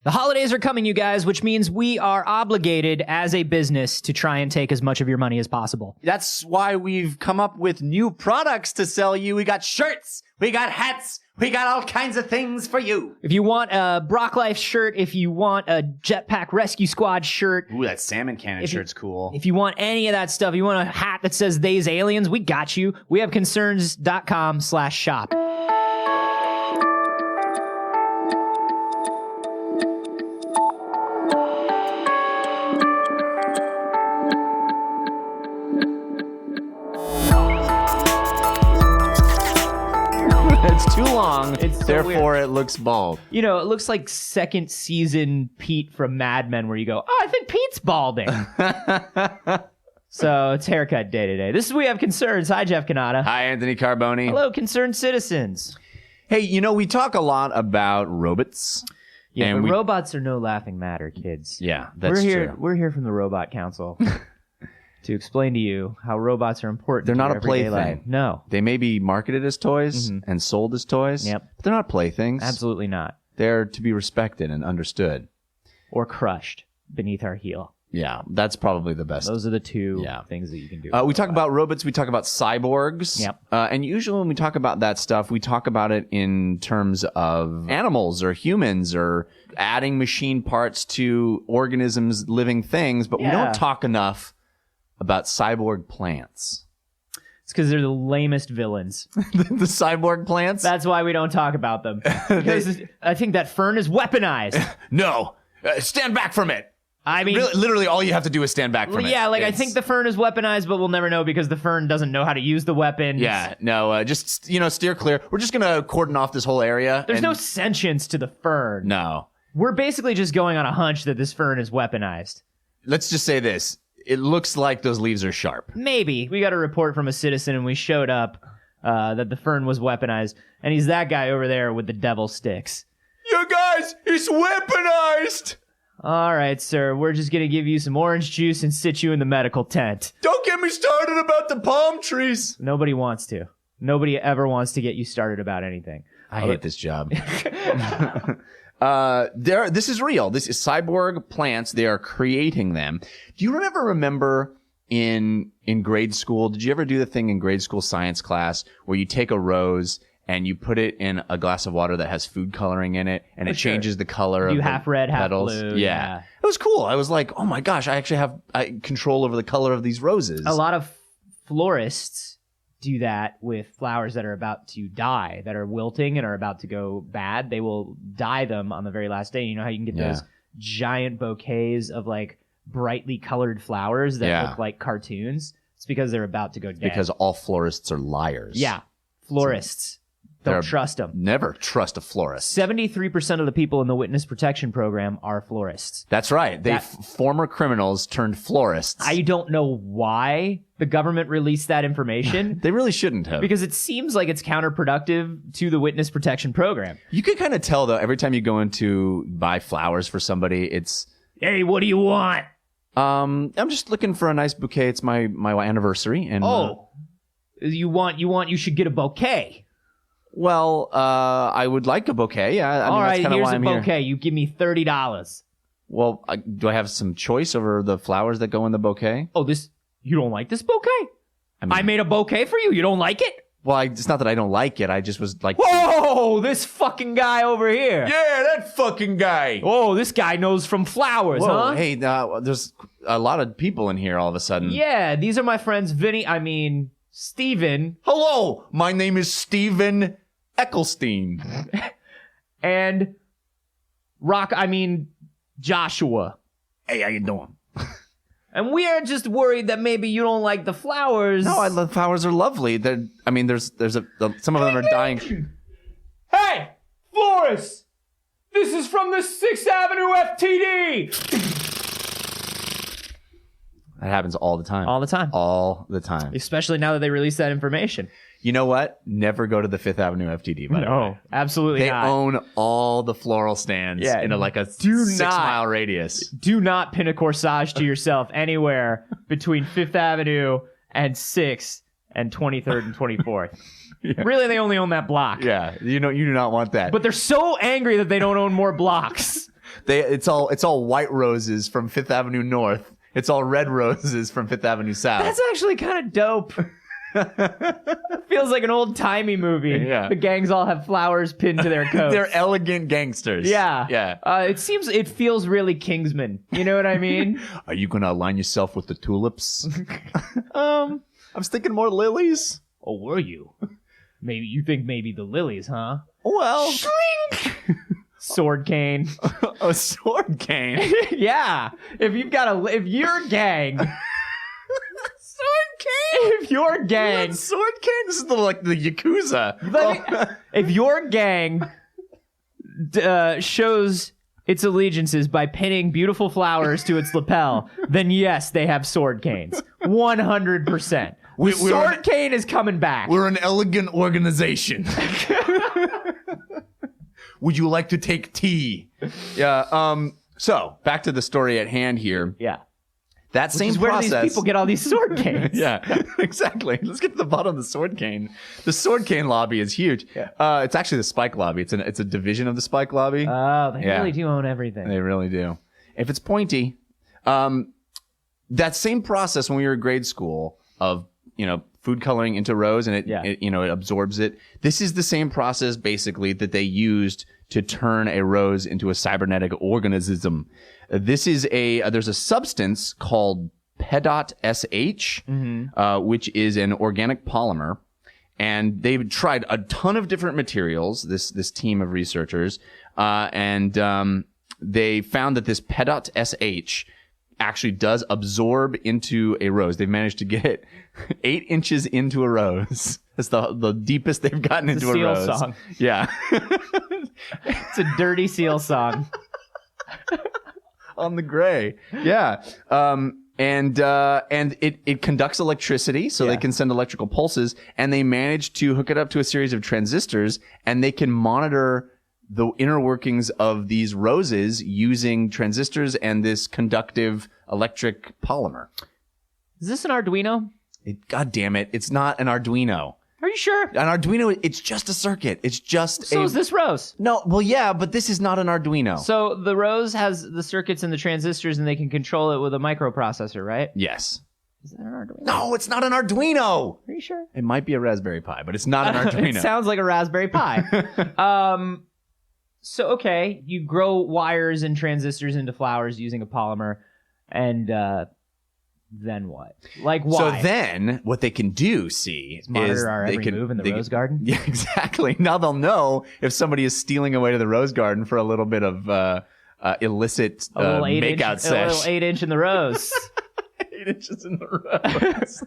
The holidays are coming, you guys, which means we are obligated as a business to try and take as much of your money as possible. That's why we've come up with new products to sell you. We got shirts, we got hats, we got all kinds of things for you. If you want a Brock Life shirt, if you want a Jetpack Rescue Squad shirt. Ooh, that salmon cannon shirt's cool. If you want any of that stuff, you want a hat that says "They's Aliens," we got you. We have concerns.com/shop. It's too long, It's so therefore weird. it looks bald. You know, it looks like second season Pete from Mad Men where you go, oh, I think Pete's balding. So it's haircut day today. This is We Have Concerns. Hi, Jeff Canada. Hi, Anthony Carboni. Hello, concerned citizens. Hey, you know, we talk a lot about robots. Yeah, and but robots are no laughing matter, kids. Yeah, that's true. We're here from the Robot Council to explain to you how robots are important. They're to not your a everyday plaything. life. No, They may be marketed as toys and sold as toys, Yep. but they're not playthings. absolutely not. They're to be respected and understood. Or crushed beneath our heel. Yeah, that's probably the best. Those are the two Yeah. things that you can do. We talk about robots, we talk about cyborgs. Yep. And usually when we talk about that stuff, we talk about it in terms of animals or humans or adding machine parts to organisms, living things, but we Yeah. don't talk enough about cyborg plants. It's because they're the lamest villains. The cyborg plants? That's why we don't talk about them. Because I think that fern is weaponized. No. Stand back from it. I mean, Really, literally all you have to do is stand back from it. yeah, like I It's- think the fern is weaponized, but we'll never know because the fern doesn't know how to use the weapons. Yeah, no, just, steer clear. We're just going to cordon off this whole area. There's and- no sentience to the fern. No. We're basically just going on a hunch that this fern is weaponized. Let's just say this. It looks like those leaves are sharp. Maybe. We got a report from a citizen and we showed up that the fern was weaponized. And he's that guy over there with the devil sticks. You guys, it's weaponized! All right, sir. We're just going to give you some orange juice and sit you in the medical tent. Don't get me started about the palm trees. Nobody wants to. Nobody ever wants to get you started about anything. I hate this job. This is real. This is cyborg plants. They are creating them. Do you remember in grade school? Did you ever do the thing in grade school science class where you take a rose and you put it in a glass of water that has food coloring in it, and it changes the color of You the half red, half petals? blue. Yeah. It was cool. I was like, oh my gosh, I actually have control over the color of these roses. A lot of florists do that with flowers that are about to die, that are wilting and are about to go bad. They will dye them on the very last day. You know how you can get those giant bouquets of like brightly colored flowers that look like cartoons? It's because they're about to go dead. Because all florists are liars. Yeah. Florists. Don't trust them. Never trust a florist. 73% of the people in the witness protection program are florists. That's right. They former criminals turned florists. I don't know why the government released that information. They really shouldn't have. Because it seems like it's counterproductive to the witness protection program. You can kind of tell, though, every time you go in to buy flowers for somebody, it's... Hey, what do you want? I'm just looking for a nice bouquet. It's my anniversary. And you should get a bouquet. Well, I would like a bouquet. Yeah, I mean, All right, that's kind of here's why a I'm bouquet. here. You give me $30. Well, do I have some choice over the flowers that go in the bouquet? Oh, you don't like this bouquet? I made a bouquet for you. You don't like it? Well, it's not that I don't like it. I just was like... Whoa, this fucking guy over here. Yeah, that fucking guy. Oh, this guy knows from flowers, Whoa, huh? hey, there's a lot of people in here all of a sudden. Yeah, these are my friends Steven. Hello, my name is Steven Ecclestein. And Joshua. Hey, how you doing? And we are just worried that maybe you don't like the flowers. No, the flowers are lovely. There's some of them are dying. Hey, florist! This is from the 6th Avenue FTD! That happens all the time. All the time. All the time. Especially now that they released that information. You know what? Never go to the 5th Avenue FTD, by the way. Absolutely They not. own all the floral stands in a 6-mile radius. Do not pin a corsage to yourself anywhere between 5th Avenue and 6th and 23rd and 24th. Yeah. Really, they only own that block. Yeah, you do not want that. But they're so angry that they don't own more blocks. It's all white roses from Fifth Avenue North. It's all red roses from Fifth Avenue South. That's actually kind of dope. Feels like an old-timey movie. Yeah. The gangs all have flowers pinned to their coats. They're elegant gangsters. Yeah. Yeah. It feels really Kingsman. You know what I mean? Are you going to align yourself with the tulips? I was thinking more lilies. Oh, were you? Maybe you think maybe the lilies, huh? Well. Shrink! Sword cane. A sword cane? Yeah. If your gang... Sword cane? If your gang... Sword cane? This is the Yakuza. If your gang shows its allegiances by pinning beautiful flowers to its lapel, then yes, they have sword canes. 100%. Sword cane is coming back. We're an elegant organization. Would you like to take tea? Yeah. So back to the story at hand here. Yeah. That same where process. do these people get all these sword canes? Yeah, exactly. Let's get to the bottom of the sword cane. The sword cane lobby is huge. Yeah. It's actually the spike lobby. It's a division of the spike lobby. Oh, they really do own everything. They really do. If it's pointy, that same process when we were in grade school of food coloring into rows and it absorbs it. This is the same process basically that they used to turn a rose into a cybernetic organism. This is there's a substance called PEDOT-SH, which is an organic polymer. And they've tried a ton of different materials, this team of researchers, and they found that this PEDOT-SH actually does absorb into a rose. They've managed to get it 8 inches into a rose. That's the deepest they've gotten into a rose. Seal song. Yeah. It's a dirty seal song. On the gray. Yeah. And it conducts electricity, so they can send electrical pulses, and they managed to hook it up to a series of transistors, and they can monitor the inner workings of these roses using transistors and this conductive electric polymer. Is this an Arduino? God damn it. It's not an Arduino. Are you sure? An Arduino, it's just a circuit. It's just So is this Rose? No, well, yeah, but this is not an Arduino. So the Rose has the circuits and the transistors, and they can control it with a microprocessor, right? Yes. Is that an Arduino? No, it's not an Arduino. Are you sure? It might be a Raspberry Pi, but it's not an Arduino. It sounds like a Raspberry Pi. So, okay, you grow wires and transistors into flowers using a polymer, and then what? Like, why? So then, what they can do, monitor our every move in the rose garden? Yeah, exactly. Now they'll know if somebody is stealing away to the rose garden for a little bit of illicit makeout sesh. A little 8-inch in the rose. 8 inches in the rose.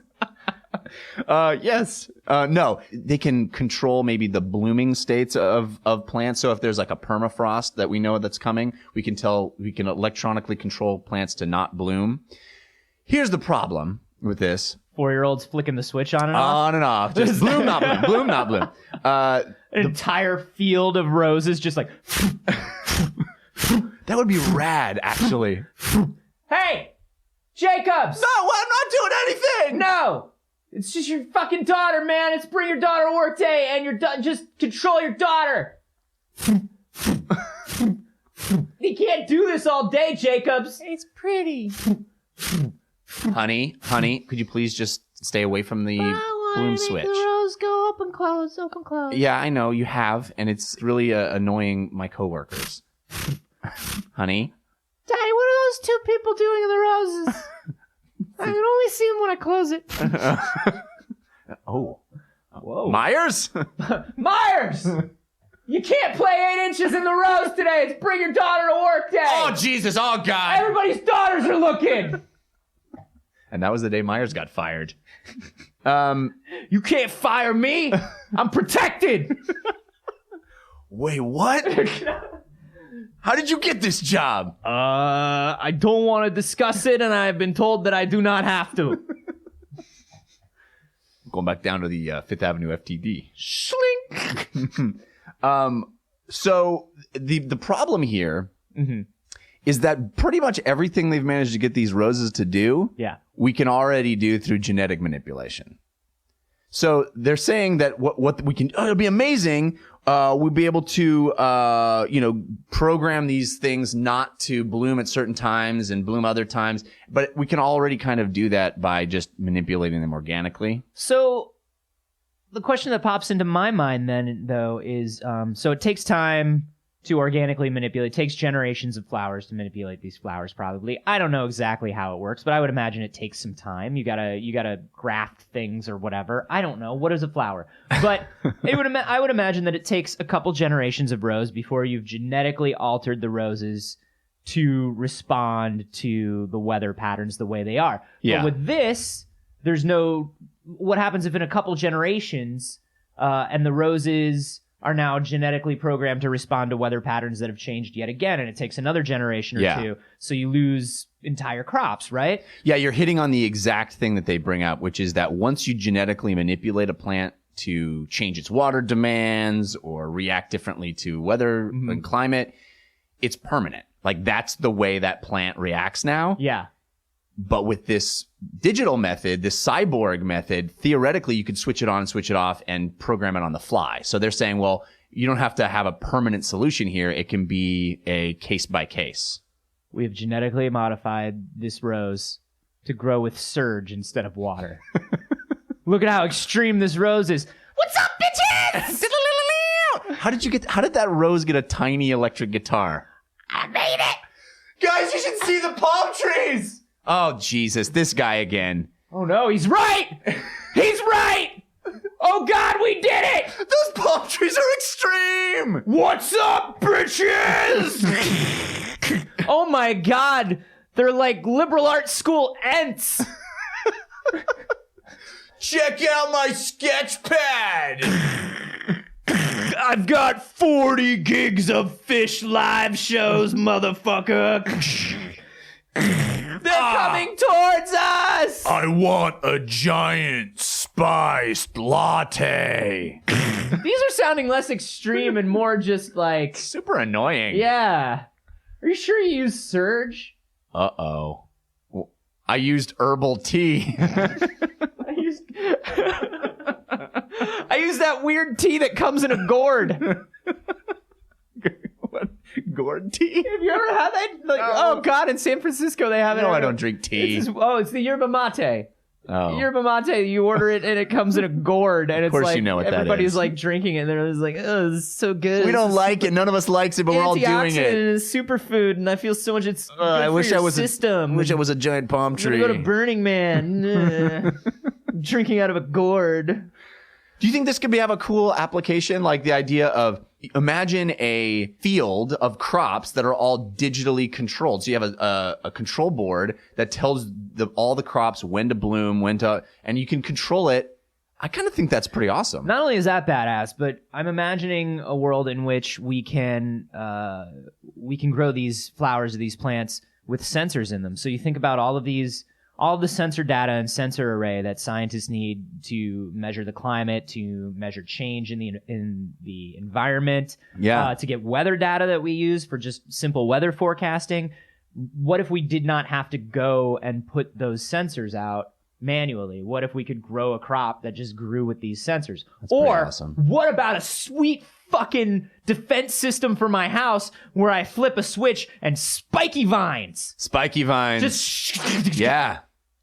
Yes. No, they can control maybe the blooming states of plants. So if there's like a permafrost that we know that's coming, we can electronically control plants to not bloom. Here's the problem with this. 4-year-olds flicking the switch on and off. On and off. Just bloom, not bloom. Bloom, not bloom. An entire field of roses just like... That would be rad, actually. Hey! Jacobs! No, I'm not doing anything! No! It's just your fucking daughter, man. It's bring your daughter to work day and just control your daughter. You can't do this all day, Jacobs. It's pretty. Honey, could you please just stay away from the bloom switch? The rose go open, close, open, close. Yeah, I know you have, and it's really annoying my coworkers. Honey? Daddy, what are those 2 people doing in the roses? I can only see them when I close it. Oh. Whoa. Myers? Myers! You can't play 8 inches in the rose today. It's bring your daughter to work day. Oh, Jesus. Oh, God. Everybody's daughters are looking. And that was the day Myers got fired. You can't fire me. I'm protected. Wait, what? How did you get this job? I don't want to discuss it, and I've been told that I do not have to. Going back down to the Fifth Avenue FTD. Schlink. So the problem here is that pretty much everything they've managed to get these roses to do, Yeah. we can already do through genetic manipulation. So they're saying that what we can, it'll be amazing. We'll be able to, program these things not to bloom at certain times and bloom other times. But we can already kind of do that by just manipulating them organically. So the question that pops into my mind then, though, is so it takes time to organically manipulate. It takes generations of flowers to manipulate these flowers, probably. I don't know exactly how it works, but I would imagine it takes some time. You gotta graft things or whatever. I don't know. What is a flower? But I would imagine that it takes a couple generations of rose before you've genetically altered the roses to respond to the weather patterns the way they are. Yeah. But with this, there's no... What happens if in a couple generations and the roses are now genetically programmed to respond to weather patterns that have changed yet again, and it takes another generation or two, so you lose entire crops, right? Yeah, you're hitting on the exact thing that they bring up, which is that once you genetically manipulate a plant to change its water demands or react differently to weather and climate, it's permanent. Like, that's the way that plant reacts now. Yeah. But with this digital method, this cyborg method, theoretically, you could switch it on and switch it off and program it on the fly. So they're saying, well, you don't have to have a permanent solution here. It can be a case by case. We have genetically modified this rose to grow with surge instead of water. Look at how extreme this rose is. What's up, bitches? How did that rose get a tiny electric guitar? I made it. Guys, you should see the palm trees. Oh, Jesus, this guy again. Oh, no, he's right. He's right. Oh, God, we did it. Those palm trees are extreme. What's up, bitches? Oh, my God. They're like liberal arts school ents. Check out my sketch pad. I've got 40 gigs of fish live shows, motherfucker. They're coming towards us! I want a giant spiced latte. These are sounding less extreme and more just like... Super annoying. Yeah. Are you sure you used Surge? Uh-oh. I used herbal tea. I used that weird tea that comes in a gourd. What? Gourd tea? Have you ever had that? Like, oh, God, in San Francisco they have it. No, I don't drink tea. It's the yerba mate. Oh. Yerba mate, you order it and it comes in a gourd, and it's course like you know what that everybody's is. like drinking it, and they're just like, "Oh, this is so good." We don't like it. None of us likes it, but we're all doing Antioxidant it. and it's superfood, and I feel so much. It's good I for wish your I was system. wish I was a giant palm I'm tree. gonna go to Burning Man, drinking out of a gourd. Do you think this could have a cool application? Like the idea of, imagine a field of crops that are all digitally controlled. So you have a control board that tells all the crops when to bloom, and you can control it. I kind of think that's pretty awesome. Not only is that badass, but I'm imagining a world in which we can grow these flowers or these plants with sensors in them. So you think about all the sensor data and sensor array that scientists need to measure the climate, to measure change in the environment, to get weather data that we use for just simple weather forecasting. What if we did not have to go and put those sensors out manually? What if we could grow a crop that just grew with these sensors? That's pretty awesome. What about a sweet fucking defense system for my house where I flip a switch and spiky vines? Spiky vines. Just yeah.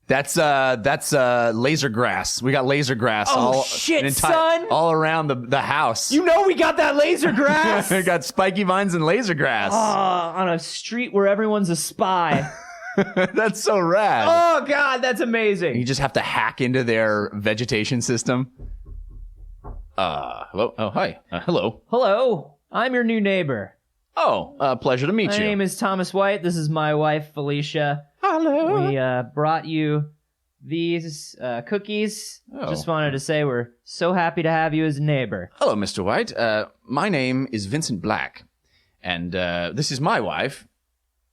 That's laser grass. We got laser grass. Oh, shit, son. All around the house. You know we got that laser grass. We got spiky vines and laser grass. On a street where everyone's a spy. That's so rad. Oh, God, that's amazing. You just have to hack into their vegetation system. Hello? Oh, hi. Hello. Hello. I'm your new neighbor. Oh, pleasure to meet My you. name is Thomas White. This is my wife, Felicia. Hello. We brought you these cookies. Oh. Just wanted to say we're so happy to have you as a neighbor. Hello, Mr. White. My name is Vincent Black, and this is my wife,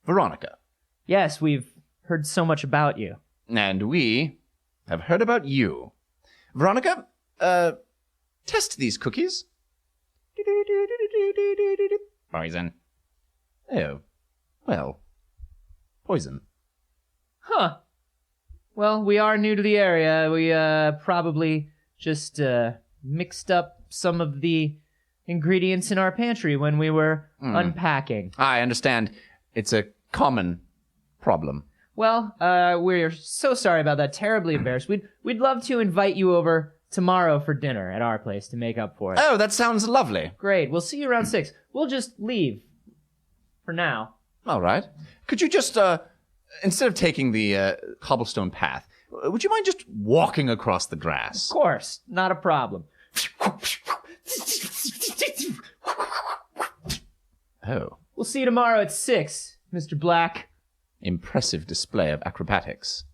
Veronica. Yes, we've heard so much about you. And we have heard about you. Veronica, test these cookies. Poison. Oh, well, poison. Huh. Well, we are new to the area. We probably just mixed up some of the ingredients in our pantry when we were unpacking. I understand. It's a common problem. Well, we're so sorry about that. Terribly embarrassed. We'd love to invite you over tomorrow for dinner at our place to make up for it. Oh, that sounds lovely. Great. We'll see you around 6. We'll just leave for now. All right. Could you just, instead of taking the cobblestone path, would you mind just walking across the grass? Of course. Not a problem. Oh. We'll see you tomorrow at 6, Mr. Black. Impressive display of acrobatics.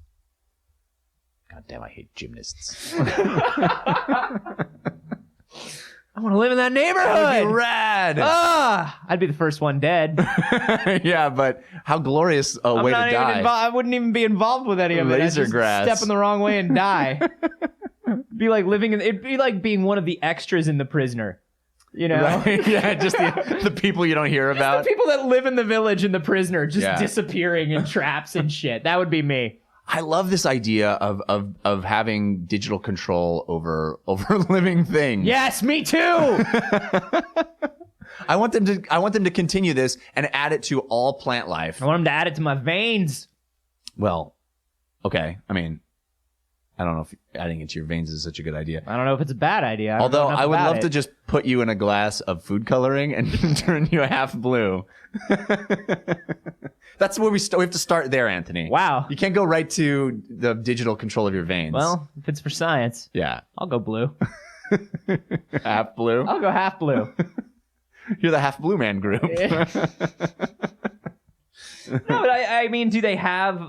God damn, I hate gymnasts. I want to live in that neighborhood. That'd be rad. I'd be the first one dead. Yeah, but how glorious a way to die. I wouldn't even be involved with any of it. Laser I'd just grass. step in the wrong way and die. Be like it'd be like being one of the extras in The Prisoner. You know? Right? Yeah, just the people you don't hear about. The people that live in the village in The Prisoner just disappearing in traps and shit. That would be me. I love this idea of having digital control over living things. Yes, me too. I want them to continue this and add it to all plant life. I want them to add it to my veins. Well, okay. I mean, I don't know if adding it to your veins is such a good idea. I don't know if it's a bad idea. Although I would love to just put you in a glass of food coloring and turn you half blue. That's where we have to start there, Anthony. Wow. You can't go right to the digital control of your veins. Well, if it's for science, yeah. I'll go blue. Half blue? I'll go half blue. You're the half blue man group. No, but I mean, do they have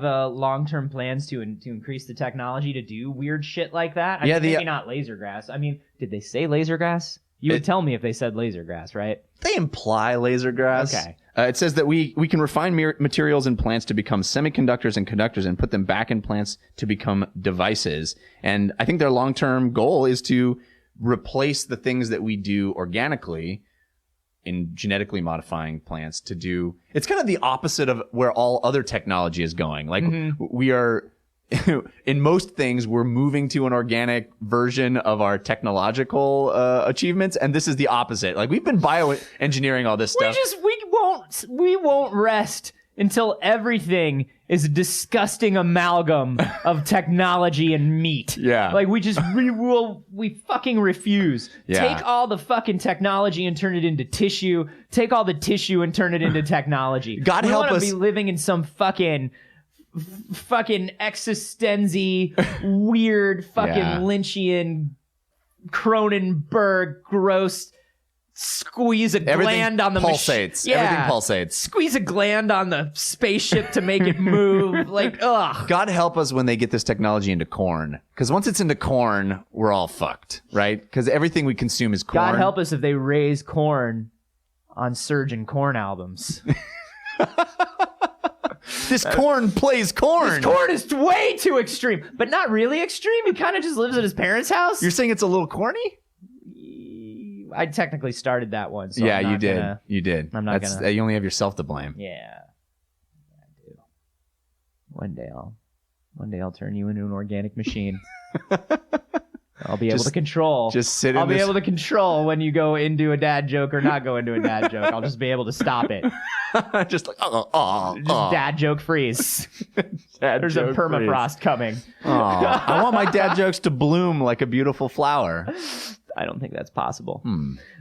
long-term plans to increase the technology to do weird shit like that? Maybe not laser grass. I mean, did they say laser grass? You would tell me if they said laser grass, right? They imply laser grass. Okay. It says that we can refine materials in plants to become semiconductors and conductors and put them back in plants to become devices. And I think their long-term goal is to replace the things that we do organically in genetically modifying plants to do. It's kind of the opposite of where all other technology is going. Like we are, in most things, we're moving to an organic version of our technological achievements, and this is the opposite. Like we've been bioengineering all this stuff. We won't rest until everything is a disgusting amalgam of technology and meat. Yeah. Like we fucking refuse. Yeah. Take all the fucking technology and turn it into tissue. Take all the tissue and turn it into technology. God help us. We want to be living in some fucking existenzy, weird fucking Lynchian, Cronenberg, gross. Squeeze a gland on the pulsates. Everything pulsates. Squeeze a gland on the spaceship to make it move. Like, ugh. God help us when they get this technology into corn. Because once it's into corn, we're all fucked, right? Because everything we consume is corn. God help us if they raise corn on Surgeon Corn albums. This corn plays corn. This corn is way too extreme, but not really extreme. He kind of just lives at his parents' house. You're saying it's a little corny? I technically started that one. So yeah, you did. You did. I'm not gonna. You only have yourself to blame. Yeah, I do. One day I'll turn you into an organic machine. I'll be able to control. I'll be able to control when you go into a dad joke or not go into a dad joke. I'll just be able to stop it. Just like dad joke freeze. There's a permafrost coming. I want my dad jokes to bloom like a beautiful flower. I don't think that's possible.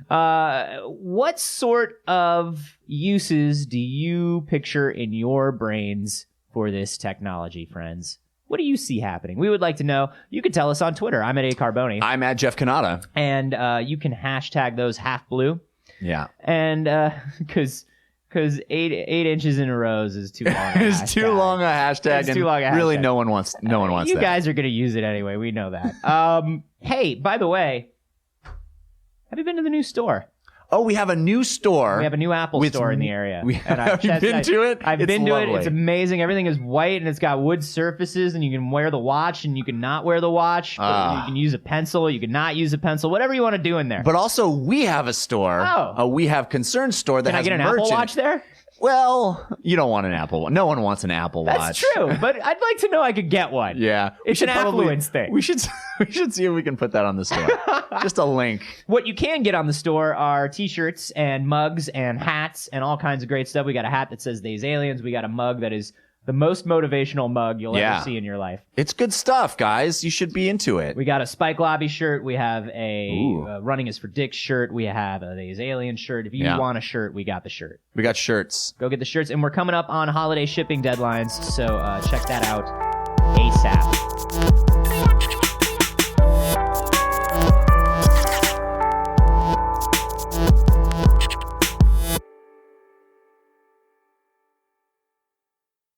What sort of uses do you picture in your brains for this technology, friends? What do you see happening? We would like to know. You can tell us on Twitter. I'm at @Carboni. I'm at Jeff Canada. And you can hashtag those half blue. Yeah. And because 8 inches in a rose is too long. It's too long a hashtag. It's too long a hashtag. Really, no one wants that. You guys are going to use it anyway. We know that. Hey, by the way, have you been to the new store? Oh, we have a new store. We have a new Apple store in the area. Have you been to it? I've been to it. It's amazing. Everything is white and it's got wood surfaces, and you can wear the watch and you can not wear the watch. You can use a pencil. You can not use a pencil. Whatever you want to do in there. But also, we have a store. Oh. We have Concern Store that has Can I get an merch Apple Watch there? Well, you don't want an Apple Watch. No one wants an Apple Watch. That's true, but I'd like to know I could get one. Yeah. It's an affluence thing. We should see if we can put that on the store. Just a link. What you can get on the store are t-shirts and mugs and hats and all kinds of great stuff. We got a hat that says These Aliens. We got a mug that is the most motivational mug you'll ever see in your life. It's good stuff, guys. You should be into it. We got a Spike Lobby shirt. We have a Running is for Dick shirt. We have a These Alien shirt. If you want a shirt, we got the shirt. We got shirts. Go get the shirts. And we're coming up on holiday shipping deadlines, so check that out ASAP.